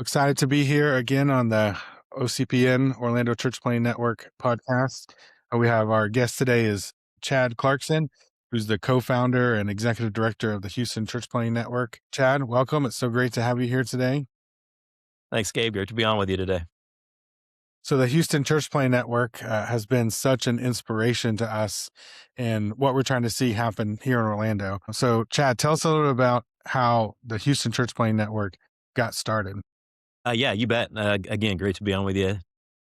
Excited to be here again on the OCPN Orlando Church Planting Network podcast. We have our guest today is Chad Clarkson, who's the co-founder and executive director of the Houston Church Planting Network. Chad, welcome. It's so great to have you here today. Thanks, Gabe. Great to be on with you today. So the Houston Church Planting Network has been such an inspiration to us and what we're trying to see happen here in Orlando. So Chad, tell us a little bit about how the Houston Church Planting Network got started. Yeah, you bet. Again, great to be on with you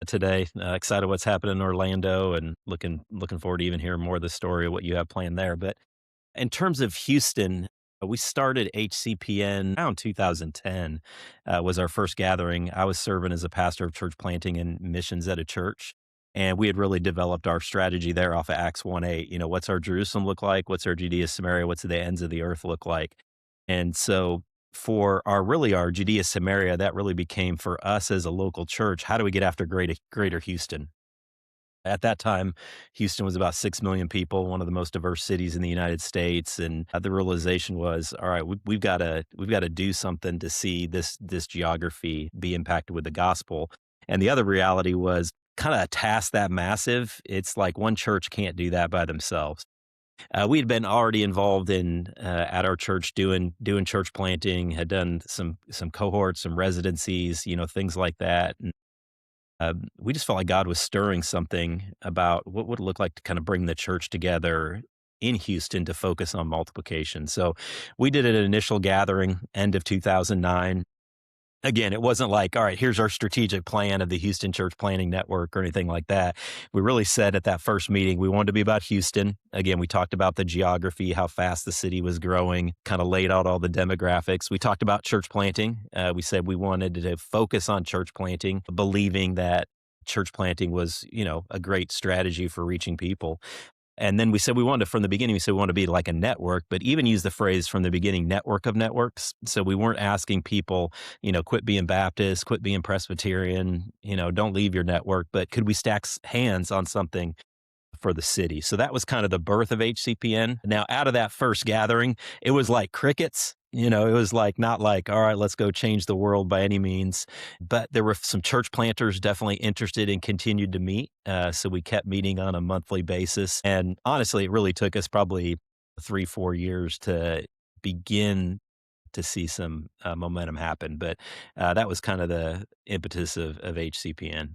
today. Excited what's happening in Orlando, and looking forward to even hearing more of the story of what you have planned there. But in terms of Houston, we started HCPN around 2010. Was our first gathering. I was serving as a pastor of church planting and missions at a church. And we had really developed our strategy there off of Acts 1:8. What's our Jerusalem look like? What's our Judea, Samaria? What's the ends of the earth look like? And so for our Judea Samaria, that really became for us as a local church, how do we get after greater Houston? At that time, Houston was about 6 million people, one of the most diverse cities in the United States. And the realization was, all right, we've got to do something to see this geography be impacted with the gospel. And the other reality was kind of a task that massive. It's like one church can't do that by themselves. We had been already involved in at our church doing church planting, had done some cohorts, some residencies, things like that. And we just felt like God was stirring something about what would it look like to kind of bring the church together in Houston to focus on multiplication. So we did an initial gathering end of 2009. Again, it wasn't like, all right, here's our strategic plan of the Houston Church Planting Network or anything like that. We really said at that first meeting, we wanted to be about Houston. Again, we talked about the geography, how fast the city was growing, kind of laid out all the demographics. We talked about church planting. We said we wanted to focus on church planting, believing that church planting was, a great strategy for reaching people. And then we said from the beginning, we want to be like a network, but even use the phrase from the beginning, network of networks. So we weren't asking people, quit being Baptist, quit being Presbyterian, don't leave your network, but could we stack hands on something for the city? So that was kind of the birth of HCPN. Now, out of that first gathering, it was like crickets. It was like, not like, all right, let's go change the world by any means. But there were some church planters definitely interested and continued to meet. So we kept meeting on a monthly basis. And honestly, it really took us probably 3-4 years to begin to see some momentum happen. But that was kind of the impetus of HCPN.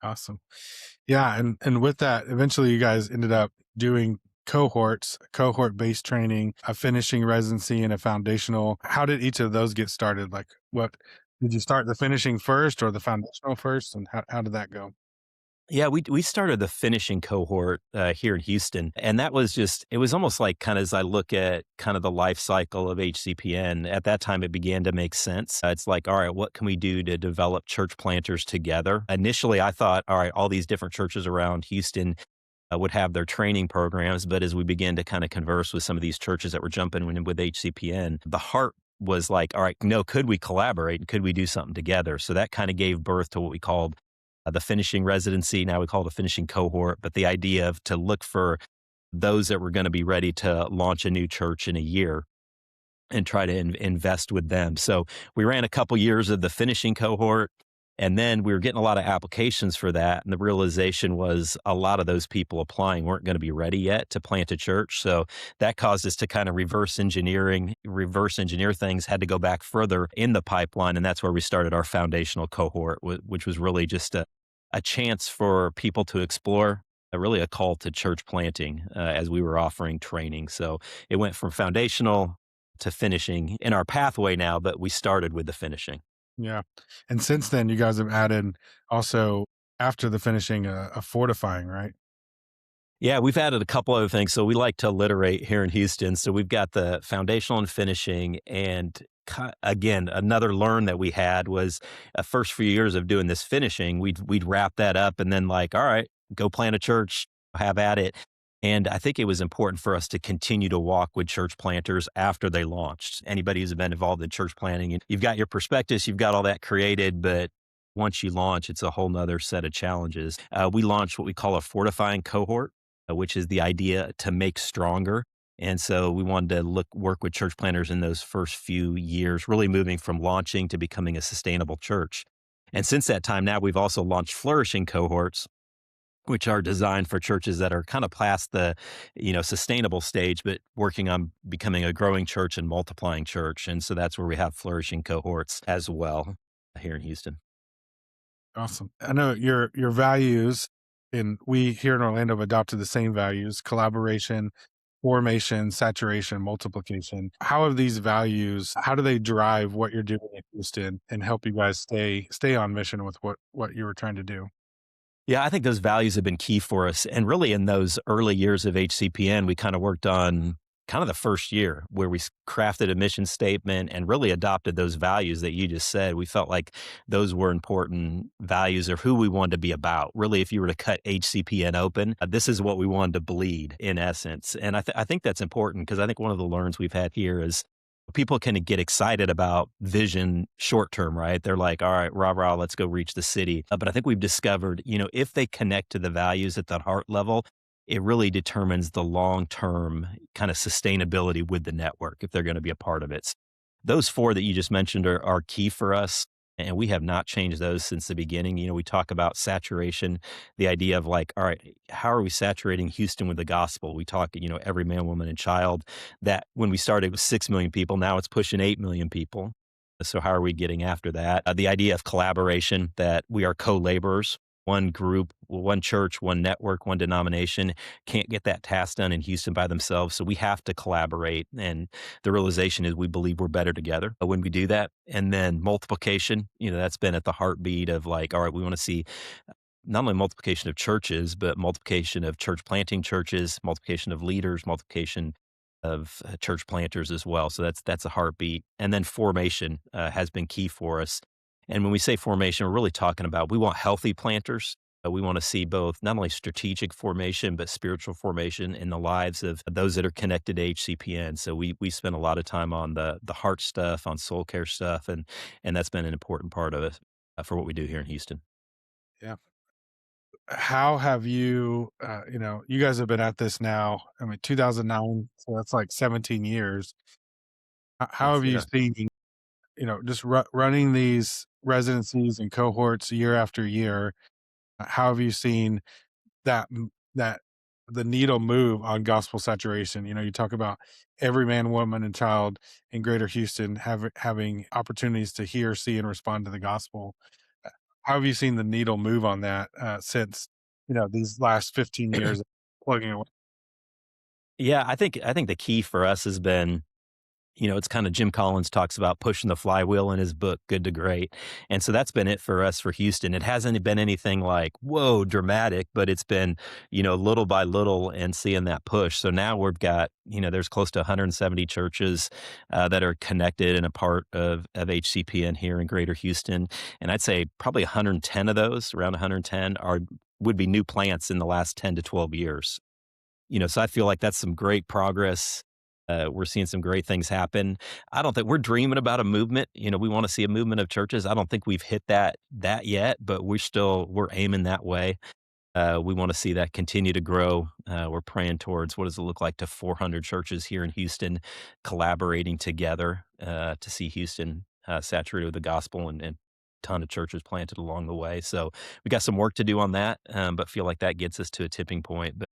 Awesome. Yeah, and with that, eventually you guys ended up doing cohort-based training, a finishing residency, and a foundational. How did each of those get started? Like, what did you start the finishing first or the foundational first, and how did that go? Yeah, we started the finishing cohort here in Houston, and that was it was almost like kind of as I look at kind of the life cycle of HCPN, at that time it began to make sense. It's like, all right, what can we do to develop church planters together? Initially, I thought, all right, all these different churches around Houston would have their training programs, but as we began to kind of converse with some of these churches that were jumping in with HCPN, the heart was like, all right, no, could we collaborate? Could we do something together? So that kind of gave birth to what we called the finishing residency. Now we call it a finishing cohort, but the idea of to look for those that were going to be ready to launch a new church in a year and try to invest with them. So we ran a couple years of the finishing cohort, and then we were getting a lot of applications for that. And the realization was a lot of those people applying weren't going to be ready yet to plant a church. So that caused us to kind of reverse engineer things, had to go back further in the pipeline. And that's where we started our foundational cohort, which was really just a chance for people to explore, really a call to church planting as we were offering training. So it went from foundational to finishing in our pathway now, but we started with the finishing. Yeah, and since then, you guys have added also after the finishing a fortifying, right? Yeah, we've added a couple other things. So we like to alliterate here in Houston. So we've got the foundational and finishing. And again, another learn that we had was first few years of doing this finishing, we'd wrap that up and then like, all right, go plant a church, have at it. And I think it was important for us to continue to walk with church planters after they launched. Anybody who's been involved in church planting, and you've got your prospectus, you've got all that created, but once you launch, it's a whole nother set of challenges. We launched what we call a fortifying cohort, which is the idea to make stronger. And so we wanted to work with church planters in those first few years, really moving from launching to becoming a sustainable church. And since that time now, we've also launched flourishing cohorts, which are designed for churches that are kind of past the, sustainable stage, but working on becoming a growing church and multiplying church. And so that's where we have flourishing cohorts as well here in Houston. Awesome. I know your values, and we here in Orlando have adopted the same values: collaboration, formation, saturation, multiplication. How have these values, how do they drive what you're doing in Houston and help you guys stay on mission with what you were trying to do? Yeah, I think those values have been key for us. And really, in those early years of HCPN, we kind of worked on kind of the first year where crafted a mission statement and really adopted those values that you just said. We felt like those were important values of who we wanted to be about. Really, if you were to cut HCPN open, this is what we wanted to bleed in essence. And I think that's important because I think one of the learns we've had here is people can get excited about vision short term, right? They're like, all right, rah, rah, let's go reach the city. But I think we've discovered, if they connect to the values at that heart level, it really determines the long term kind of sustainability with the network if they're going to be a part of it. Those four that you just mentioned are key for us. And we have not changed those since the beginning. We talk about saturation, the idea of like, all right, how are we saturating Houston with the gospel? We talk, every man, woman, and child that when we started with 6 million people, now it's pushing 8 million people. So how are we getting after that? The idea of collaboration, that we are co-laborers. One group, one church, one network, one denomination can't get that task done in Houston by themselves. So we have to collaborate. And the realization is we believe we're better together when we do that. And then multiplication, that's been at the heartbeat of like, all right, we want to see not only multiplication of churches, but multiplication of church planting churches, multiplication of leaders, multiplication of church planters as well. So that's a heartbeat. And then formation has been key for us. And when we say formation, we're really talking about we want healthy planters. We want to see both not only strategic formation, but spiritual formation in the lives of those that are connected to HCPN. So we spend a lot of time on the heart stuff, on soul care stuff, and that's been an important part of it for what we do here in Houston. Yeah. How have you, you guys have been at this now, I mean, 2009, so that's like 17 years. How Yes, have you yeah. seen, just running these residencies and cohorts year after year? How have you seen that the needle move on gospel saturation? You talk about every man, woman, and child in Greater Houston having opportunities to hear, see, and respond to the gospel. Uh, How have you seen the needle move on that since these last 15 years of plugging away? Yeah, I think the key for us has been, it's kind of Jim Collins talks about pushing the flywheel in his book, Good to Great. And so that's been it for us for Houston. It hasn't been anything like, whoa, dramatic, but it's been, little by little and seeing that push. So now we've got, there's close to 170 churches that are connected and a part of HCPN here in Greater Houston. And I'd say probably 110 of those, around 110, would be new plants in the last 10 to 12 years. So I feel like that's some great progress. We're seeing some great things happen. I don't think we're dreaming about a movement. We want to see a movement of churches. I don't think we've hit that yet, but we're aiming that way. We want to see that continue to grow. We're praying towards what does it look like to 400 churches here in Houston collaborating together to see Houston saturated with the gospel and ton of churches planted along the way. So we got some work to do on that, but feel like that gets us to a tipping point.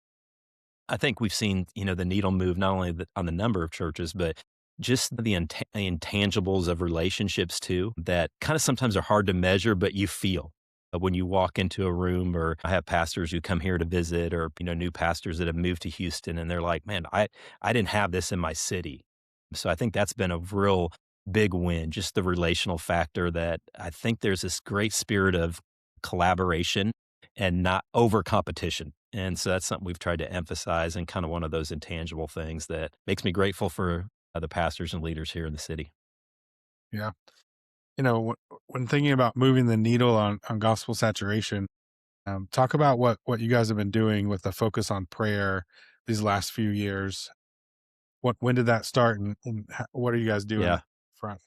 I think we've seen, the needle move not only on the number of churches, but just the intangibles of relationships too, that kind of sometimes are hard to measure, but you feel when you walk into a room. Or I have pastors who come here to visit, or new pastors that have moved to Houston, and they're like, "Man, I didn't have this in my city." So I think that's been a real big win, just the relational factor. That I think there's this great spirit of collaboration and not over competition. And so that's something we've tried to emphasize, and kind of one of those intangible things that makes me grateful for the pastors and leaders here in the city. Yeah. When thinking about moving the needle on gospel saturation, talk about what you guys have been doing with the focus on prayer these last few years. When did that start, and what are you guys doing Yeah. that front?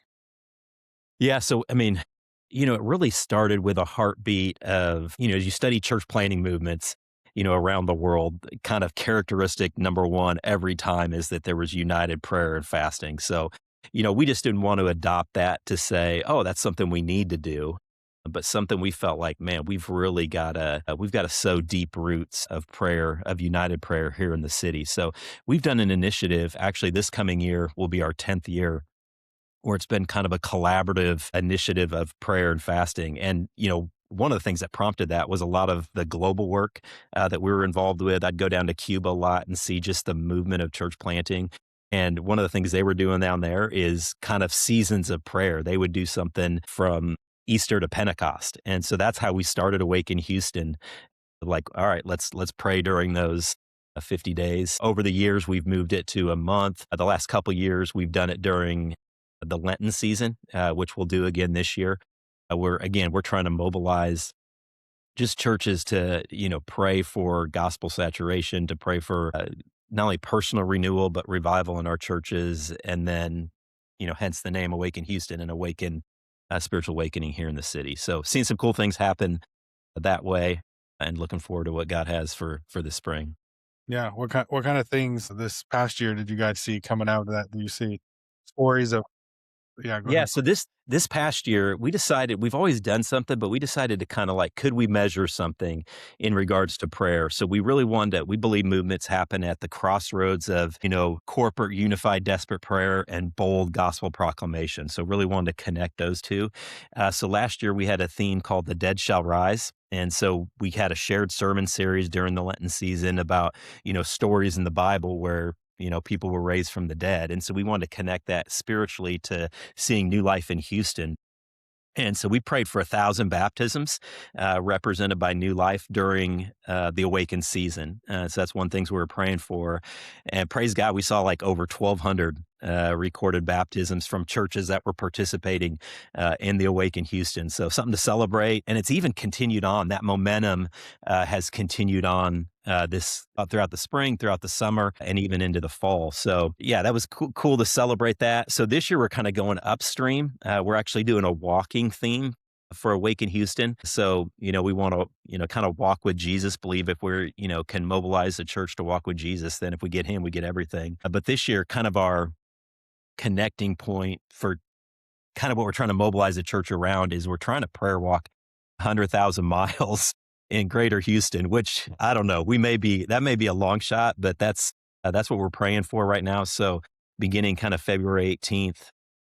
Yeah. So, I mean, it really started with a heartbeat of, as you study church planting movements, around the world, kind of characteristic number one every time is that there was united prayer and fasting. So, we just didn't want to adopt that to say, oh, that's something we need to do, but something we felt like, man, we've got to sow deep roots of prayer, of united prayer here in the city. So we've done an initiative. Actually, this coming year will be our 10th year where it's been kind of a collaborative initiative of prayer and fasting. And, one of the things that prompted that was a lot of the global work that we were involved with. I'd go down to Cuba a lot and see just the movement of church planting. And one of the things they were doing down there is kind of seasons of prayer. They would do something from Easter to Pentecost. And so that's how we started Awaken Houston. Like, all right, let's pray during those 50 days. Over the years, we've moved it to a month. The last couple years, we've done it during the Lenten season, which we'll do again this year. We're trying to mobilize just churches to, pray for gospel saturation, to pray for not only personal renewal, but revival in our churches. And then, hence the name Awaken Houston and Awaken Spiritual Awakening here in the city. So seeing some cool things happen that way and looking forward to what God has for the spring. Yeah. What kind of things this past year did you guys see coming out of that? Do you see stories of? Yeah. Go Yeah, ahead. so this past year, we decided we've always done something, but we decided to kind of like, could we measure something in regards to prayer? So we really wanted to, we believe movements happen at the crossroads of, corporate, unified, desperate prayer and bold gospel proclamation. So really wanted to connect those two. So last year we had a theme called The Dead Shall Rise. And so we had a shared sermon series during the Lenten season about, stories in the Bible where people were raised from the dead. And so we wanted to connect that spiritually to seeing new life in Houston. And so we prayed for 1,000 baptisms represented by new life during the awakened season. So that's one thing we were praying for. And praise God, we saw like over 1,200 recorded baptisms from churches that were participating in the awakened Houston. So something to celebrate. And it's even continued on. That momentum has continued on this throughout the spring, throughout the summer, and even into the fall. So yeah, that was cool to celebrate that. So this year we're kind of going upstream. We're actually doing a walking theme for Awaken Houston. So, we want to, kind of walk with Jesus, believe if we're, can mobilize the church to walk with Jesus, then if we get him, we get everything. But this year, kind of our connecting point for kind of what we're trying to mobilize the church around is we're trying to prayer walk 100,000 miles in greater Houston, which I don't know. That may be a long shot, but that's what we're praying for right now. So beginning kind of February 18th,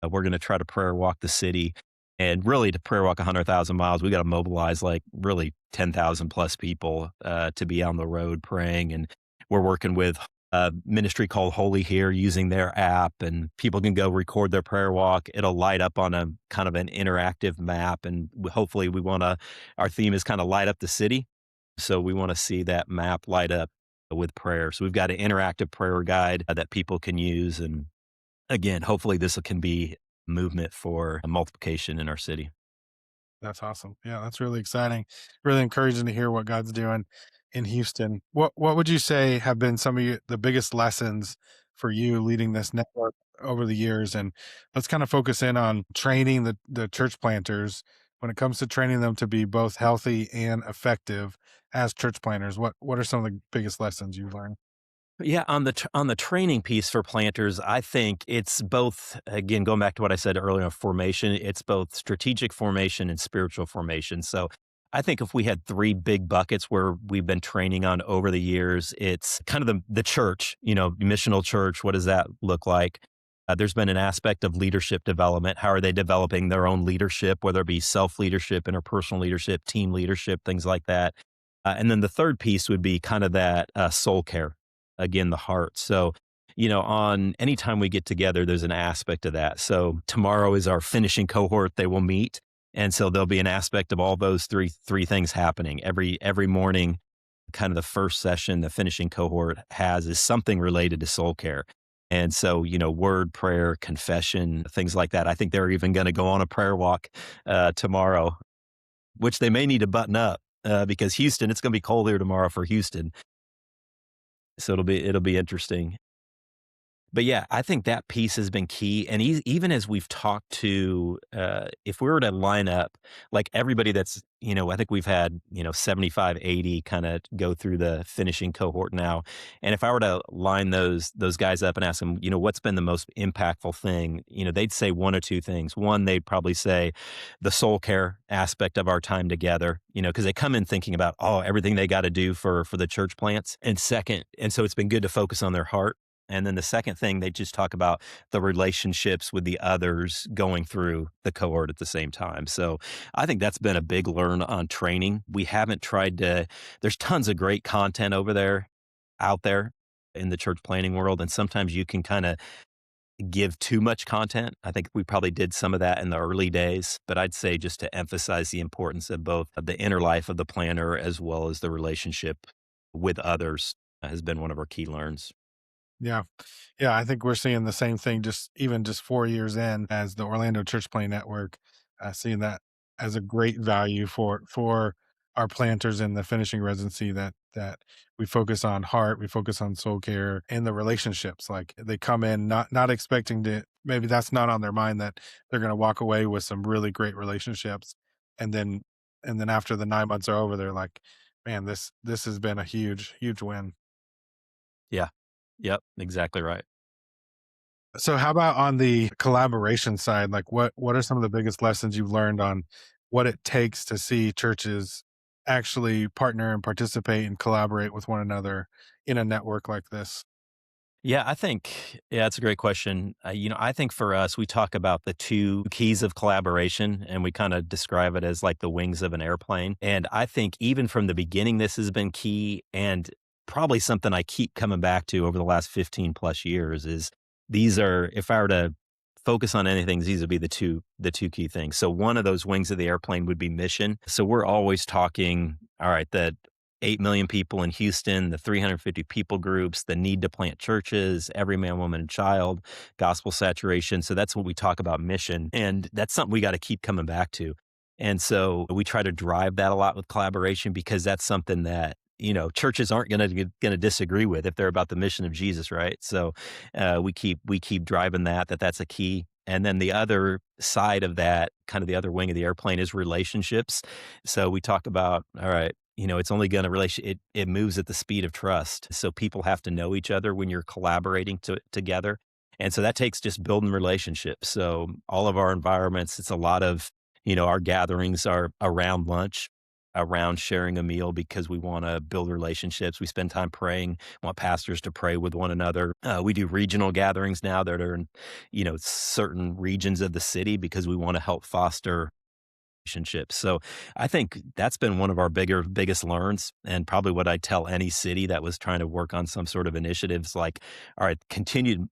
we're going to try to prayer walk the city. And really to prayer walk 100,000 miles, we got to mobilize like really 10,000 plus people to be on the road praying. And we're working with a ministry called Holy Here using their app, and people can go record their prayer walk. It'll light up on a kind of an interactive map. And hopefully our theme is kind of light up the city. So we want to see that map light up with prayer. So we've got an interactive prayer guide that people can use. And again, hopefully this can be movement for a multiplication in our city. That's awesome. Yeah, that's really exciting. Really encouraging to hear what God's doing in Houston. What would you say have been some of the biggest lessons for you leading this network over the years? And let's kind of focus in on training the church planters when it comes to training them to be both healthy and effective as church planters. What are some of the biggest lessons you've learned? Yeah, on the training piece for planters, I think it's both, again, going back to what I said earlier on formation, it's both strategic formation and spiritual formation. So I think if we had three big buckets where we've been training on over the years, it's kind of the church, missional church. What does that look like? There's been an aspect of leadership development. How are they developing their own leadership, whether it be self leadership, interpersonal leadership, team leadership, things like that. And then the third piece would be kind of that soul care, again, the heart. So, on anytime we get together, there's an aspect of that. So tomorrow is our finishing cohort. They will meet. And so there'll be an aspect of all those three things happening every morning. Kind of the first session, the finishing cohort is something related to soul care. And so, word, prayer, confession, things like that. I think they're even going to go on a prayer walk tomorrow, which they may need to button up because Houston, it's going to be cold here tomorrow for Houston. So it'll be interesting. But yeah, I think that piece has been key. And even as we've talked to, if we were to line up like everybody that's, I think we've had, 75, 80 kind of go through the finishing cohort now. And if I were to line those guys up and ask them, what's been the most impactful thing, they'd say one or two things. One, they'd probably say the soul care aspect of our time together, because they come in thinking about, oh, everything they got to do for the church plants. And second, and so it's been good to focus on their heart. And then the second thing, they just talk about the relationships with the others going through the cohort at the same time. So I think that's been a big learn on training. We haven't tried to, there's tons of great content out there in the church planning world. And sometimes you can kind of give too much content. I think we probably did some of that in the early days, but I'd say just to emphasize the importance of both the inner life of the planner as well as the relationship with others has been one of our key learns. Yeah. Yeah, I think we're seeing the same thing just even just 4 years in as the Orlando Church Play Network, seeing that as a great value for our planters in the finishing residency that we focus on heart, we focus on soul care and the relationships. Like they come in not expecting to maybe that's not on their mind that they're gonna walk away with some really great relationships. And then after the 9 months are over, they're like, man, this has been a huge, huge win. Yeah. Yep. Exactly right. So how about on the collaboration side? Like what are some of the biggest lessons you've learned on what it takes to see churches actually partner and participate and collaborate with one another in a network like this? Yeah, yeah, that's a great question. I think for us, we talk about the two keys of collaboration and we kind of describe it as like the wings of an airplane. And I think even from the beginning, this has been key and probably something I keep coming back to over the last 15 plus years is these are, if I were to focus on anything, these would be the two key things. So one of those wings of the airplane would be mission. So we're always talking, all right, the 8 million people in Houston, the 350 people groups, the need to plant churches, every man, woman, and child, gospel saturation. So that's what we talk about mission. And that's something we got to keep coming back to. And so we try to drive that a lot with collaboration because that's something that, churches aren't going to disagree with if they're about the mission of Jesus, right? So we keep driving that's a key. And then the other side of that, kind of the other wing of the airplane is relationships. So we talk about, all right, it's only going to it moves at the speed of trust. So people have to know each other when you're collaborating together. And so that takes just building relationships. So all of our environments, it's a lot of, our gatherings are around lunch, around sharing a meal because we want to build relationships. We spend time praying, want pastors to pray with one another. We do regional gatherings now that are in, certain regions of the city because we want to help foster relationships. So I think that's been one of our biggest learns and probably what I tell any city that was trying to work on some sort of initiatives like, all right,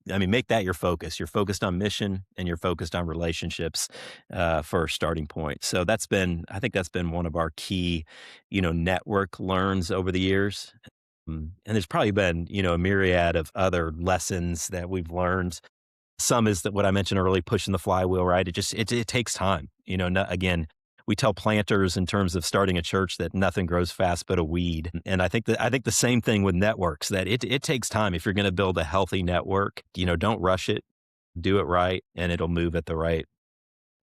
make that your focus. You're focused on mission and you're focused on relationships for a starting point. So I think that's been one of our key, network learns over the years. And there's probably been, a myriad of other lessons that we've learned. Some is that what I mentioned early, pushing the flywheel, right? It takes time. Again, we tell planters in terms of starting a church that nothing grows fast but a weed. And I think the same thing with networks, that it takes time. If you're going to build a healthy network, don't rush it, do it right, and it'll move at the right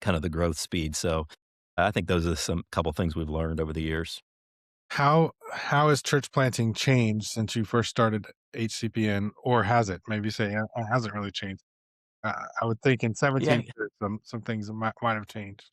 kind of the growth speed. So I think those are some couple things we've learned over the years. How has church planting changed since you first started HCPN, or has it? Maybe say it hasn't really changed. I would think in Yeah. 17 years, some things might have changed.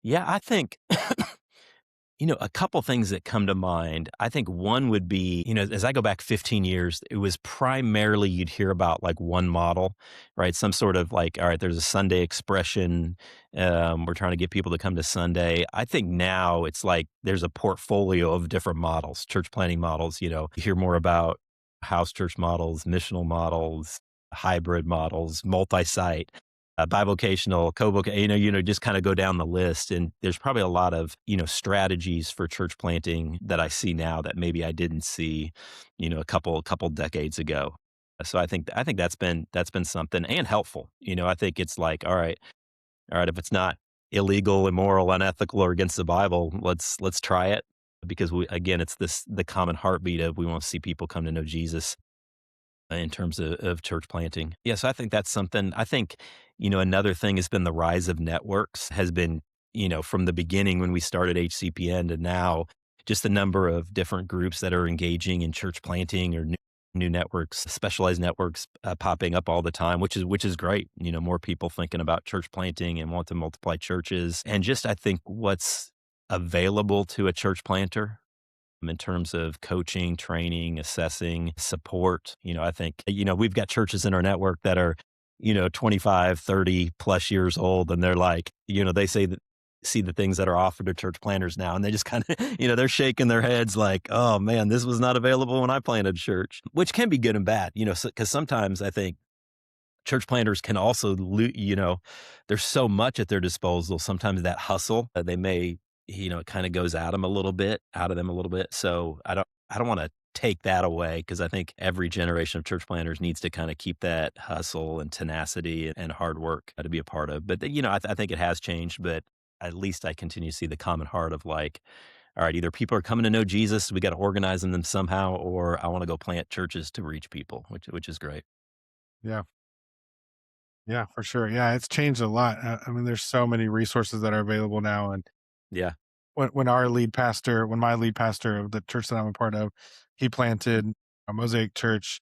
Yeah, I think a couple things that come to mind. I think one would be, as I go back 15 years, it was primarily you'd hear about like one model, right? Some sort of like, all right, there's a Sunday expression. We're trying to get people to come to Sunday. I think now it's like there's a portfolio of different models, church planting models. You hear more about house church models, missional models, hybrid models, multi-site, bivocational, just kind of go down the list. And there's probably a lot of, strategies for church planting that I see now that maybe I didn't see, a couple decades ago. So I think that's been something and helpful. I think it's like, all right, if it's not illegal, immoral, unethical, or against the Bible, let's try it because it's the common heartbeat of we want to see people come to know Jesus. in terms of church planting. Yeah, so I think that's something. I think, another thing has been the rise of networks, has been, from the beginning when we started HCPN to now, just the number of different groups that are engaging in church planting or new networks, specialized networks popping up all the time, which is great. More people thinking about church planting and want to multiply churches, and just I think what's available to a church planter in terms of coaching, training, assessing, support. I think, we've got churches in our network that are, 25, 30 plus years old. And they're like, they say that see the things that are offered to church planters now. And they just kind of, they're shaking their heads like, oh man, this was not available when I planted church, which can be good and bad, because sometimes I think church planters can also there's so much at their disposal. Sometimes that hustle, they may, it kind of goes out of them a little bit. So I don't want to take that away, because I think every generation of church planters needs to kind of keep that hustle and tenacity and hard work to be a part of. But I think it has changed, but at least I continue to see the common heart of like, all right, either people are coming to know Jesus, we got to organize them somehow, or I want to go plant churches to reach people, which is great. Yeah. Yeah, for sure. Yeah, it's changed a lot. I mean, there's so many resources that are available now. And Yeah. when my lead pastor of the church that I'm a part of, he planted a Mosaic church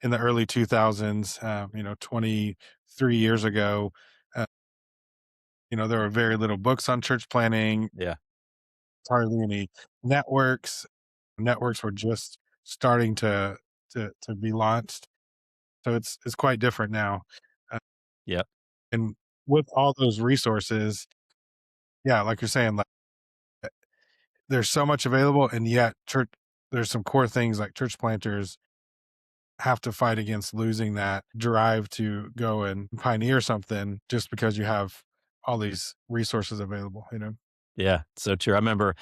in the early 2000s, 23 years ago. Uh, there were very little books on church planting, Yeah. hardly any networks. Networks were just starting to be launched. So it's quite different now. Uh, Yeah. and with all those resources, yeah, like you're saying, like there's so much available, and yet church there's some core things like church planters have to fight against losing that drive to go and pioneer something just because you have all these resources available. Yeah, so true. I remember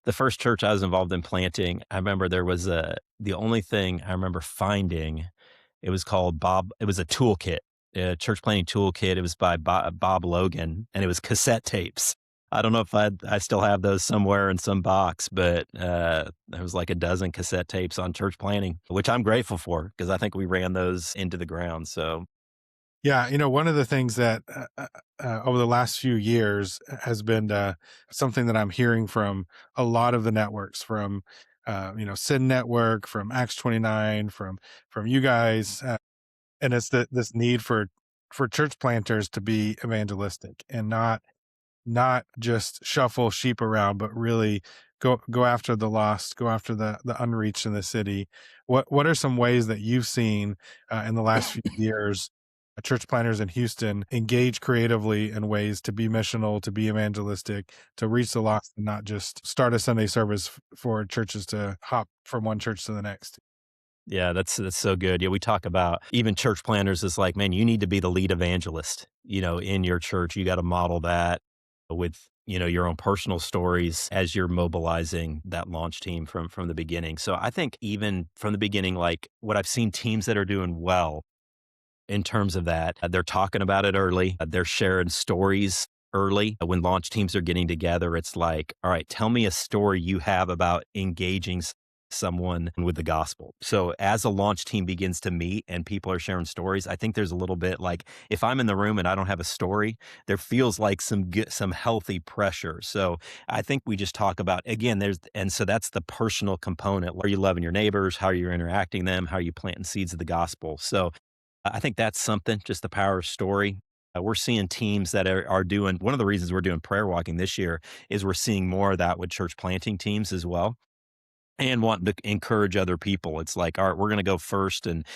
the first church I was involved in planting, I remember there was the only thing I remember finding, it was called it was a toolkit, a church planting toolkit. It was by Bob Logan, and it was cassette tapes. I don't know if I still have those somewhere in some box, but there was like a dozen cassette tapes on church planting, which I'm grateful for, because I think we ran those into the ground. So Yeah, one of the things that over the last few years has been something that I'm hearing from a lot of the networks, from Sin Network, from Acts 29, from you guys, and it's this need for church planters to be evangelistic and not just shuffle sheep around, but really go after the lost, go after the unreached in the city. What are some ways that you've seen in the last few years church planters in Houston engage creatively in ways to be missional, to be evangelistic, to reach the lost, and not just start a Sunday service for churches to hop from one church to the next? yeah, that's so good. Yeah, we talk about even church planners is like, man, you need to be the lead evangelist, in your church. You got to model that with, your own personal stories as you're mobilizing that launch team from the beginning. So I think even from the beginning, like what I've seen teams that are doing well in terms of that. They're talking about it early. They're sharing stories early. When launch teams are getting together, it's like, all right, tell me a story you have about engaging someone with the gospel. So as a launch team begins to meet and people are sharing stories, I think there's a little bit like if I'm in the room and I don't have a story, there feels like some healthy pressure. So I think we just talk about again, so that's the personal component. Are you loving your neighbors? How are you interacting them? How are you planting seeds of the gospel? So I think that's something, just the power of story. We're seeing teams that are doing one of the reasons we're doing prayer walking this year is we're seeing more of that with church planting teams as well, and wanting to encourage other people. It's like, all right, we're going to go first and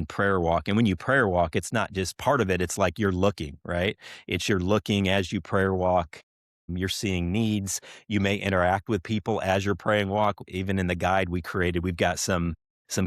prayer walk. And when you prayer walk, it's not just part of it. It's like you're looking, right? It's you're looking as you prayer walk. You're seeing needs. You may interact with people as you're praying walk. Even in the guide we created, we've got some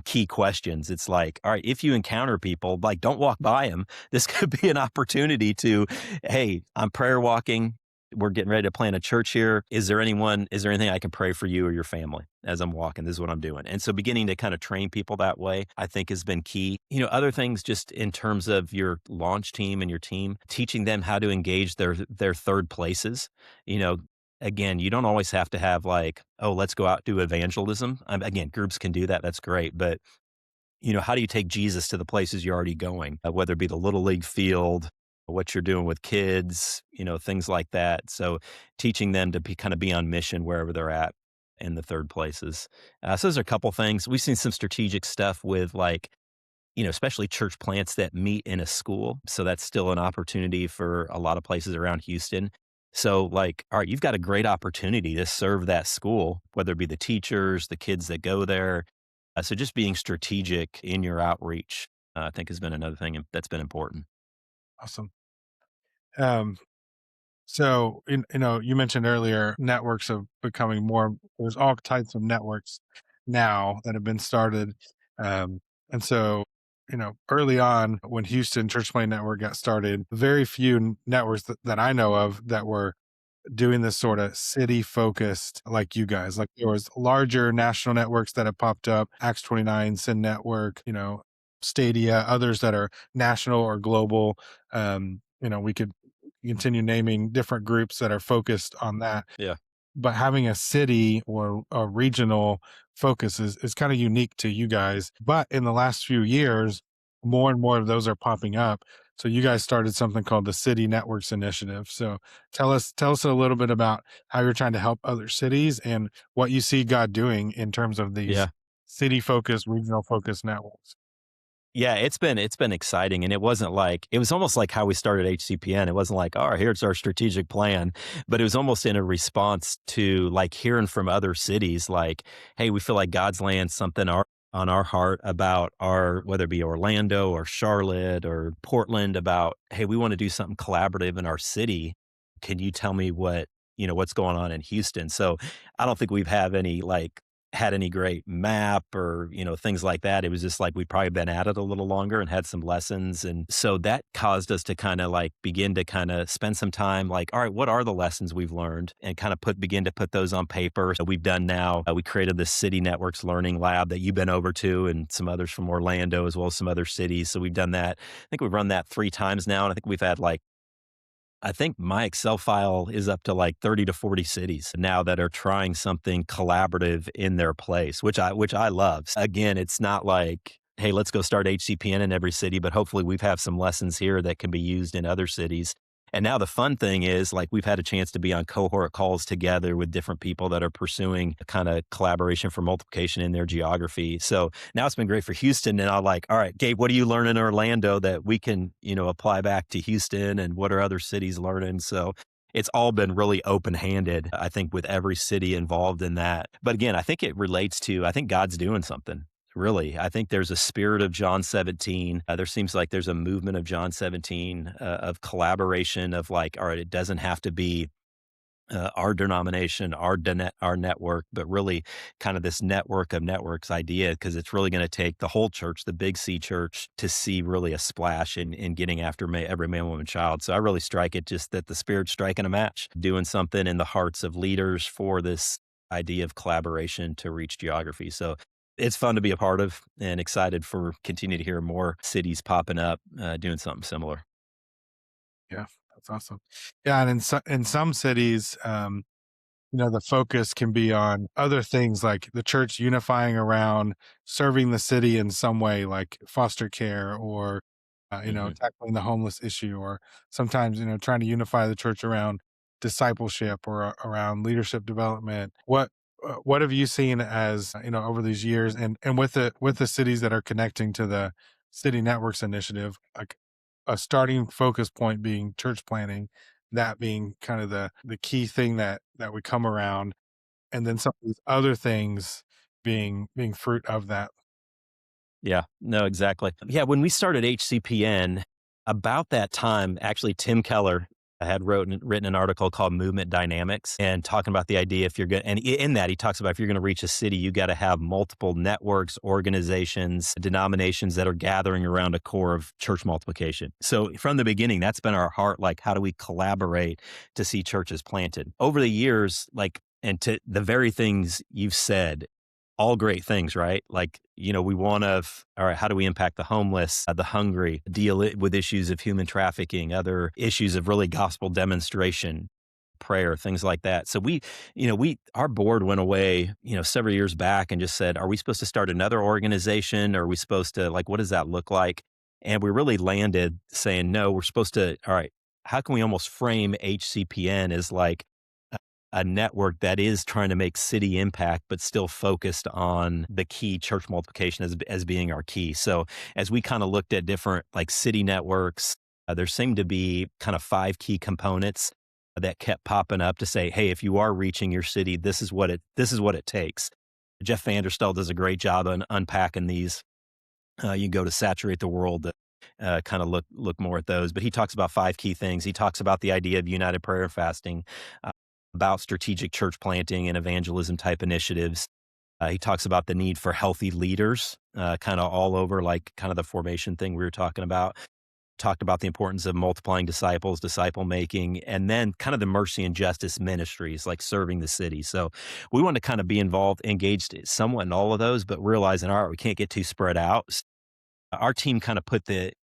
key questions. It's like, all right, if you encounter people, like don't walk by them. This could be an opportunity to, hey, I'm prayer walking. We're getting ready to plant a church here. Is there anything I can pray for you or your family as I'm walking? This is what I'm doing. And so beginning to kind of train people that way, I think has been key. Other things just in terms of your launch team and your team, teaching them how to engage their third places. You know, again, you don't always have to have like, oh, let's go out do evangelism. Again, groups can do that. That's great. But how do you take Jesus to the places you're already going, whether it be the little league field, what you're doing with kids, things like that. So teaching them to be on mission wherever they're at in the third places. So those are a couple things. We've seen some strategic stuff with like, especially church plants that meet in a school. So that's still an opportunity for a lot of places around Houston. So, like, all right, you've got a great opportunity to serve that school, whether it be the teachers, the kids that go there. So, just being strategic in your outreach, I think, has been another thing that's been important. Awesome. Um, so, you mentioned earlier networks of becoming more, there's all types of networks now that have been started. Um, and so, early on when Houston Church Play Network got started, very few networks that I know of that were doing this sort of city focused like you guys. Like there was larger national networks that have popped up, Acts 29, Sin Network, Stadia, others that are national or global. We could continue naming different groups that are focused on that, Yeah. but having a city or a regional focus is kind of unique to you guys. But in the last few years, more and more of those are popping up. So you guys started something called the City Networks Initiative. So tell us a little bit about how you're trying to help other cities and what you see God doing in terms of these Yeah. city focused, regional focused networks. Yeah, it's been exciting, and it was almost like how we started HCPN. It wasn't like, "All right, here's our strategic plan," but it was almost in a response to, like, hearing from other cities, like, "Hey, we feel like God's laying something on our heart about our," whether it be Orlando or Charlotte or Portland, about, "Hey, we wanna do something collaborative in our city. Can you tell me what's going on in Houston?" So, I don't think we've had any great map or, things like that. It was just like we'd probably been at it a little longer and had some lessons. And so that caused us to kind of like begin to kind of spend some time like, all right, what are the lessons we've learned, and kind of begin to put those on paper. So we've done now, we created this City Networks Learning Lab that you've been over to, and some others from Orlando as well as some other cities. So we've done that. I think we've run that 3 times now. And I think we've had like, I think my Excel file is up to like 30 to 40 cities now that are trying something collaborative in their place, which I love. Again, it's not like, hey, let's go start HCPN in every city, but hopefully we've have some lessons here that can be used in other cities. And now the fun thing is, like, we've had a chance to be on cohort calls together with different people that are pursuing a kind of collaboration for multiplication in their geography. So now it's been great for Houston. And I'm like, all right, Gabe, what do you learn in Orlando that we can, apply back to Houston, and what are other cities learning? So it's all been really open handed, I think, with every city involved in that. But again, I think it relates to, I think God's doing something. Really, I think there's a spirit of John 17. There seems like there's a movement of John 17, of collaboration, of like, all right, it doesn't have to be our denomination, our network, but really kind of this network of networks idea, because it's really going to take the whole church, the big C church, to see really a splash in getting after every man, woman, child. So I really strike it just that the Spirit's striking a match, doing something in the hearts of leaders for this idea of collaboration to reach geography. So it's fun to be a part of, and excited for continue to hear more cities popping up, doing something similar. Yeah, that's awesome. Yeah, and in some cities, the focus can be on other things like the church unifying around serving the city in some way, like foster care or, Hmm. tackling the homeless issue, or sometimes, trying to unify the church around discipleship or around leadership development. What have you seen as, over these years, and with the cities that are connecting to the City Networks Initiative, like a starting focus point being church planning, that being kind of the key thing that we come around, and then some of these other things being fruit of that. Yeah, no, exactly. Yeah, when we started HCPN, about that time, actually, Tim Keller had written an article called Movement Dynamics, and talking about the idea, if you're going, and in that he talks about, if you're going to reach a city, you got to have multiple networks, organizations, denominations that are gathering around a core of church multiplication. So from the beginning, that's been our heart. Like, how do we collaborate to see churches planted over the years? Like, and to the very things you've said, all great things, right? Like, we want to, all right, how do we impact the homeless, the hungry, deal with issues of human trafficking, other issues of really gospel demonstration? prayer, things like that. So our board went away, several years back and just said, are we supposed to start another organization? Or are we supposed to, like, what does that look like? And we really landed saying, no, we're supposed to, all right, how can we almost frame HCPN as like a network that is trying to make city impact, but still focused on the key church multiplication as being our key. So as we kind of looked at different like city networks, there seemed to be kind of five key components that kept popping up to say, hey, if you are reaching your city, this is what it takes. Jeff Vanderstelt does a great job on unpacking these. You can go to Saturate the World to kind of look more at those. But he talks about five key things. He talks about the idea of united prayer and fasting, uh, about strategic church planting and evangelism type initiatives. He talks about the need for healthy leaders, kind of all over, like kind of the formation thing we were talking about. Talked about the importance of multiplying disciples, disciple making, and then kind of the mercy and justice ministries, like serving the city. So we want to kind of be involved, engaged somewhat in all of those, but realizing, all right, we can't get too spread out. Our team kind of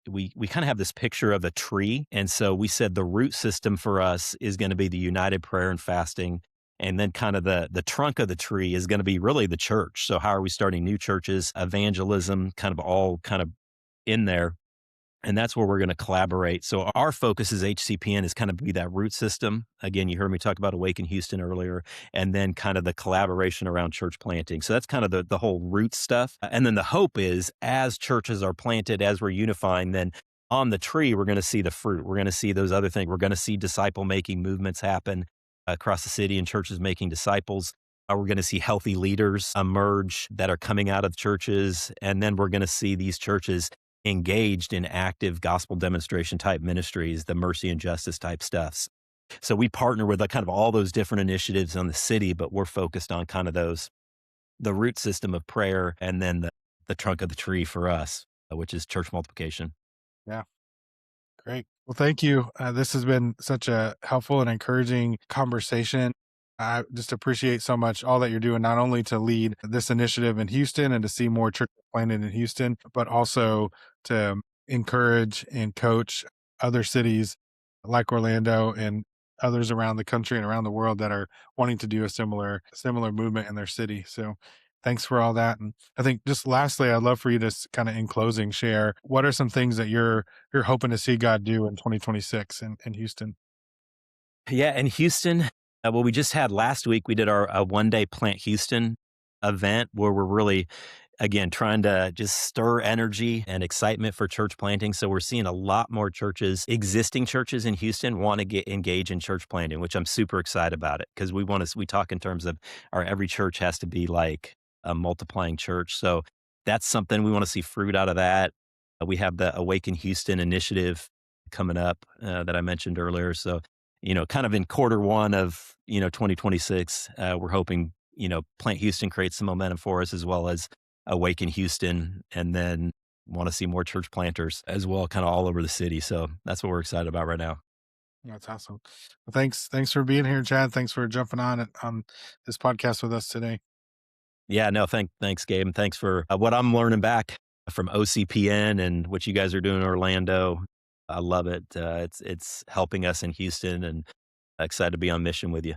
we kind of have this picture of a tree. And so we said the root system for us is going to be the united prayer and fasting. And then kind of the trunk of the tree is going to be really the church. So how are we starting new churches, evangelism, kind of all kind of in there. And that's where we're going to collaborate. So our focus as HCPN is kind of be that root system. Again, you heard me talk about Awaken Houston earlier, and then kind of the collaboration around church planting. So that's kind of the whole root stuff. And then the hope is as churches are planted, as we're unifying, then on the tree, we're going to see the fruit. We're going to see those other things. We're going to see disciple making movements happen across the city and churches making disciples. We're going to see healthy leaders emerge that are coming out of churches. And then we're going to see these churches engaged in active gospel demonstration type ministries, the mercy and justice type stuffs. So we partner with like kind of all those different initiatives on the city, but we're focused on kind of the root system of prayer and then the trunk of the tree for us, which is church multiplication. Yeah. Great. Well, thank you. This has been such a helpful and encouraging conversation. I just appreciate so much all that you're doing, not only to lead this initiative in Houston and to see more churches planted in Houston, but also to encourage and coach other cities like Orlando and others around the country and around the world that are wanting to do a similar movement in their city. So thanks for all that. And I think just lastly, I'd love for you to kind of in closing share what are some things that you're hoping to see God do in 2026 in Houston. Yeah, in Houston, well, we just had last week, we did our one day Plant Houston event where we're really, again, trying to just stir energy and excitement for church planting. So we're seeing a lot more churches, existing churches in Houston, want to get engaged in church planting, which I'm super excited about it because we talk in terms of our every church has to be like a multiplying church. So that's something we want to see fruit out of that. We have the Awaken Houston initiative coming up that I mentioned earlier. So kind of in quarter one of, 2026, we're hoping, Plant Houston creates some momentum for us as well as Awaken Houston, and then want to see more church planters as well, kind of all over the city. So that's what we're excited about right now. That's awesome. Well, thanks for being here, Chad. Thanks for jumping on this podcast with us today. Yeah, no, thanks, Gabe, and thanks for what I'm learning back from OCPN and what you guys are doing in Orlando. I love it. It's helping us in Houston, and excited to be on mission with you.